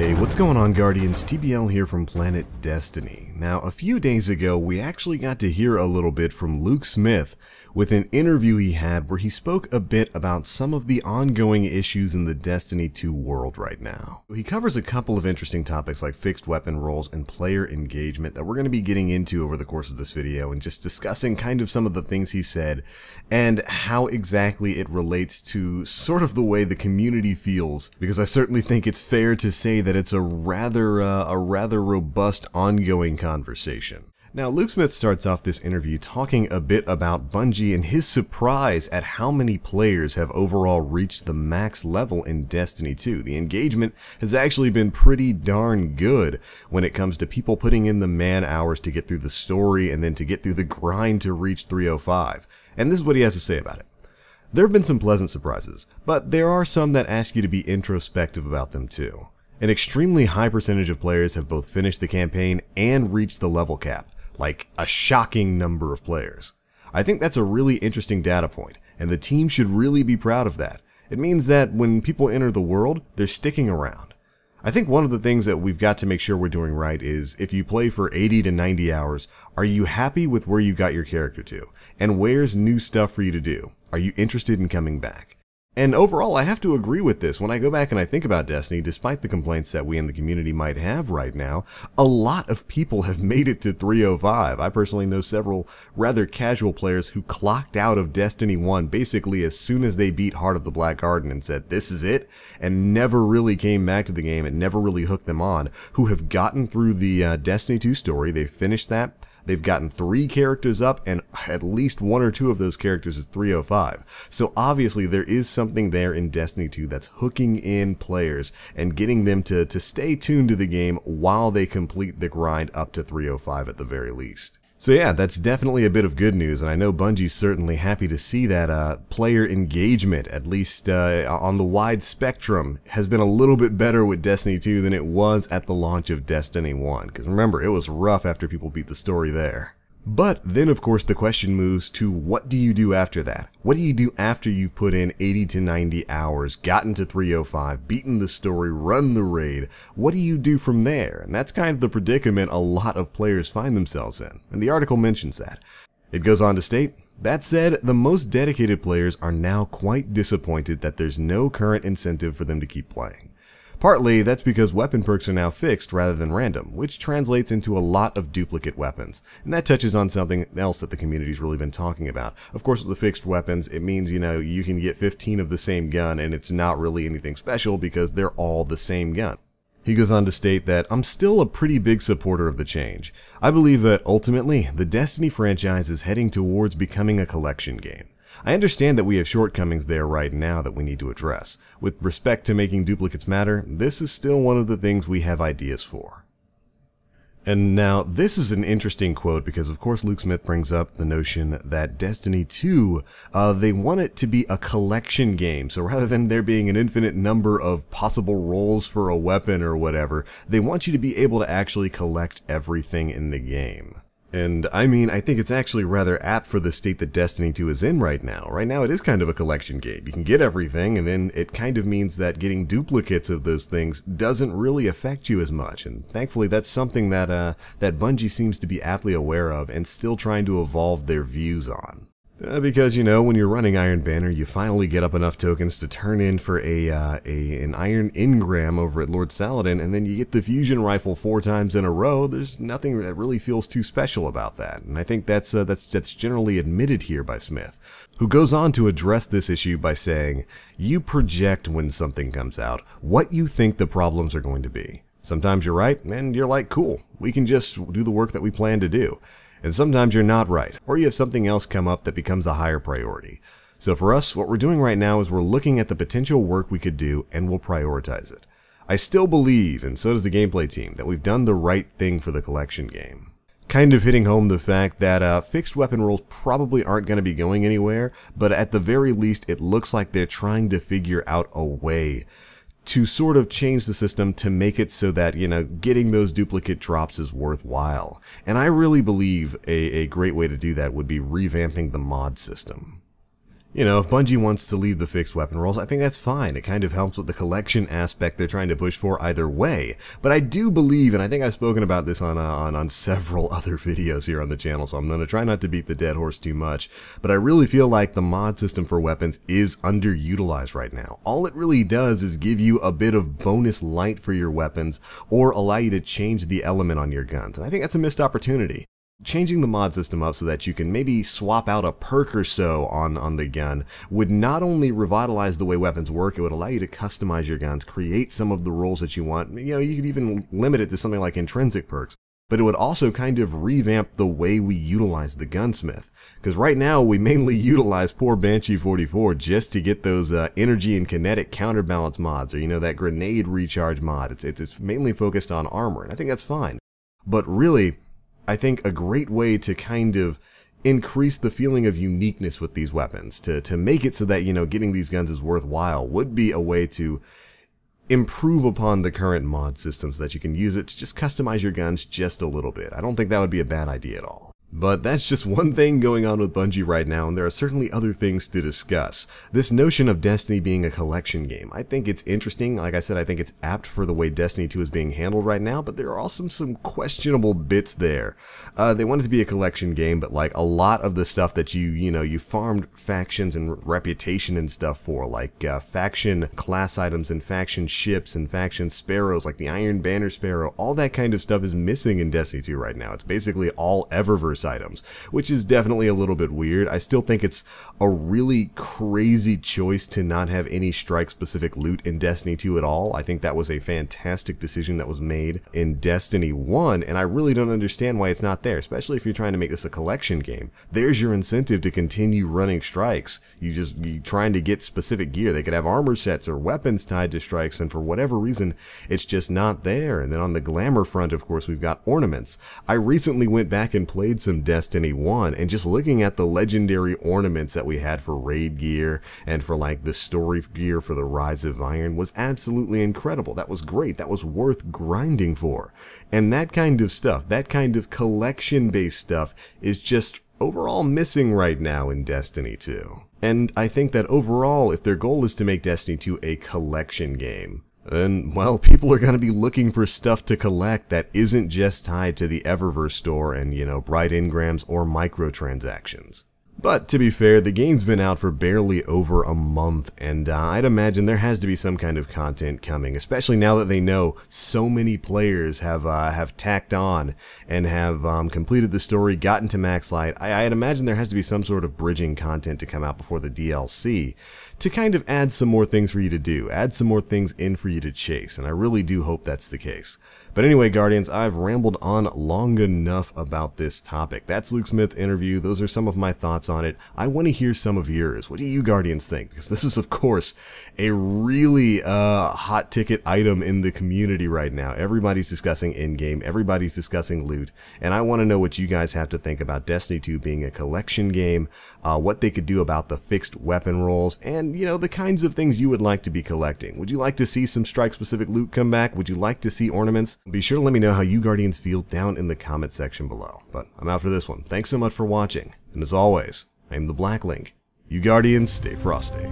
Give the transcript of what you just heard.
Hey, what's going on, Guardians? TBL here from Planet Destiny. Now, a few days ago, we actually got to hear a little bit from Luke Smith with an interview he had where he spoke a bit about some of the ongoing issues in the Destiny 2 world right now. He covers a couple of interesting topics like fixed weapon roles and player engagement that we're going to be getting into over the course of this video and just discussing kind of some of the things he said and how exactly it relates to sort of the way the community feels, because I certainly think it's fair to say that it's a rather robust ongoing conversation. Now, Luke Smith starts off this interview talking a bit about Bungie and his surprise at how many players have overall reached the max level in Destiny 2. The engagement has actually been pretty darn good when it comes to people putting in the man hours to get through the story and then to get through the grind to reach 305. And this is what he has to say about it. There have been some pleasant surprises, but there are some that ask you to be introspective about them too. An extremely high percentage of players have both finished the campaign and reached the level cap. Like a shocking number of players. I think that's a really interesting data point, and the team should really be proud of that. It means that when people enter the world, they're sticking around. I think one of the things that we've got to make sure we're doing right is, if you play for 80 to 90 hours, are you happy with where you got your character to? And where's new stuff for you to do? Are you interested in coming back? And overall, I have to agree with this. When I go back and I think about Destiny, despite the complaints that we in the community might have right now, a lot of people have made it to 305. I personally know several rather casual players who clocked out of Destiny 1 basically as soon as they beat Heart of the Black Garden and said, this is it, and never really came back to the game and never really hooked them on, who have gotten through the Destiny 2 story. They've finished that. They've gotten 3 characters up, and at least 1 or 2 of those characters is 305. So obviously there is something there in Destiny 2 that's hooking in players and getting them to stay tuned to the game while they complete the grind up to 305 at the very least. So yeah, that's definitely a bit of good news, and I know Bungie's certainly happy to see that player engagement, at least on the wide spectrum, has been a little bit better with Destiny 2 than it was at the launch of Destiny 1, because remember, it was rough after people beat the story there. But then, of course, the question moves to what do you do after that? What do you do after you've put in 80 to 90 hours, gotten to 305, beaten the story, run the raid? What do you do from there? And that's kind of the predicament a lot of players find themselves in, and the article mentions that. It goes on to state, that said, the most dedicated players are now quite disappointed that there's no current incentive for them to keep playing. Partly, that's because weapon perks are now fixed rather than random, which translates into a lot of duplicate weapons. And that touches on something else that the community's really been talking about. Of course, with the fixed weapons, it means, you can get 15 of the same gun and it's not really anything special because they're all the same gun. He goes on to state that, I'm still a pretty big supporter of the change. I believe that ultimately, the Destiny franchise is heading towards becoming a collection game. I understand that we have shortcomings there right now that we need to address. With respect to making duplicates matter, this is still one of the things we have ideas for. And now, this is an interesting quote because, of course, Luke Smith brings up the notion that Destiny 2, they want it to be a collection game. So rather than there being an infinite number of possible roles for a weapon or whatever, they want you to be able to actually collect everything in the game. And I mean, I think it's actually rather apt for the state that Destiny 2 is in right now. Right now it is kind of a collection game. You can get everything, and then it kind of means that getting duplicates of those things doesn't really affect you as much. And thankfully that's something that that Bungie seems to be aptly aware of and still trying to evolve their views on. Because, when you're running Iron Banner, you finally get up enough tokens to turn in for an Iron Engram over at Lord Saladin, and then you get the fusion rifle 4 times in a row. There's nothing that really feels too special about that, and I think that's generally admitted here by Smith, who goes on to address this issue by saying, you project when something comes out what you think the problems are going to be. Sometimes you're right, and you're like, cool, we can just do the work that we plan to do. And sometimes you're not right, or you have something else come up that becomes a higher priority. So for us, what we're doing right now is we're looking at the potential work we could do and we'll prioritize it. I still believe, and so does the gameplay team, that we've done the right thing for the collection game. Kind of hitting home the fact that fixed weapon roles probably aren't going to be going anywhere, but at the very least it looks like they're trying to figure out a way to sort of change the system to make it so that, getting those duplicate drops is worthwhile. And I really believe a great way to do that would be revamping the mod system. You know, if Bungie wants to leave the fixed weapon rolls, I think that's fine. It kind of helps with the collection aspect they're trying to push for either way. But I do believe, and I think I've spoken about this on several other videos here on the channel, so I'm going to try not to beat the dead horse too much, but I really feel like the mod system for weapons is underutilized right now. All it really does is give you a bit of bonus light for your weapons, or allow you to change the element on your guns, and I think that's a missed opportunity. Changing the mod system up so that you can maybe swap out a perk or so on the gun would not only revitalize the way weapons work, it would allow you to customize your guns, create some of the roles that you want. You know, you could even limit it to something like intrinsic perks, but it would also kind of revamp the way we utilize the gunsmith. Because right now we mainly utilize poor Banshee 44 just to get those energy and kinetic counterbalance mods, or you know, that grenade recharge mod. It's mainly focused on armor, and I think that's fine. But really, I think a great way to kind of increase the feeling of uniqueness with these weapons, to make it so that, you know, getting these guns is worthwhile, would be a way to improve upon the current mod system so that you can use it to just customize your guns just a little bit. I don't think that would be a bad idea at all. But that's just one thing going on with Bungie right now, and there are certainly other things to discuss. This notion of Destiny being a collection game, I think it's interesting. Like I said, I think it's apt for the way Destiny 2 is being handled right now, but there are also some questionable bits there. They want it to be a collection game, but like a lot of the stuff that you farmed factions and reputation and stuff for, like faction class items and faction ships and faction sparrows, like the Iron Banner Sparrow, all that kind of stuff is missing in Destiny 2 right now. It's basically all Eververse items, which is definitely a little bit weird. I still think it's a really crazy choice to not have any strike-specific loot in Destiny 2 at all. I think that was a fantastic decision that was made in Destiny 1, and I really don't understand why it's not there, especially if you're trying to make this a collection game. There's your incentive to continue running strikes. You're trying to get specific gear. They could have armor sets or weapons tied to strikes, and for whatever reason, it's just not there. And then on the glamour front, of course, we've got ornaments. I recently went back and played some Destiny 1, and just looking at the legendary ornaments that we had for raid gear and for like the story gear for the Rise of Iron was absolutely incredible. That was great. That was worth grinding for. And that kind of stuff, that kind of collection based stuff, is just overall missing right now in Destiny 2. And I think that overall, if their goal is to make Destiny 2 a collection game, then, well, people are going to be looking for stuff to collect that isn't just tied to the Eververse store and, you know, bright engrams or microtransactions. But to be fair, the game's been out for barely over a month, and I'd imagine there has to be some kind of content coming, especially now that they know so many players have tacked on and have completed the story, gotten to max light. I'd imagine there has to be some sort of bridging content to come out before the DLC to kind of add some more things for you to do, add some more things in for you to chase, and I really do hope that's the case. But anyway, Guardians, I've rambled on long enough about this topic. That's Luke Smith's interview. Those are some of my thoughts on it. I want to hear some of yours. What do you Guardians think? Because this is, of course, a really hot ticket item in the community right now. Everybody's discussing in-game. Everybody's discussing loot. And I want to know what you guys have to think about Destiny 2 being a collection game, what they could do about the fixed weapon rolls, and, you know, the kinds of things you would like to be collecting. Would you like to see some strike-specific loot come back? Would you like to see ornaments? Be sure to let me know how you Guardians feel down in the comment section below. But I'm out for this one. Thanks so much for watching. And as always, I am the Black Link. You Guardians, stay frosty.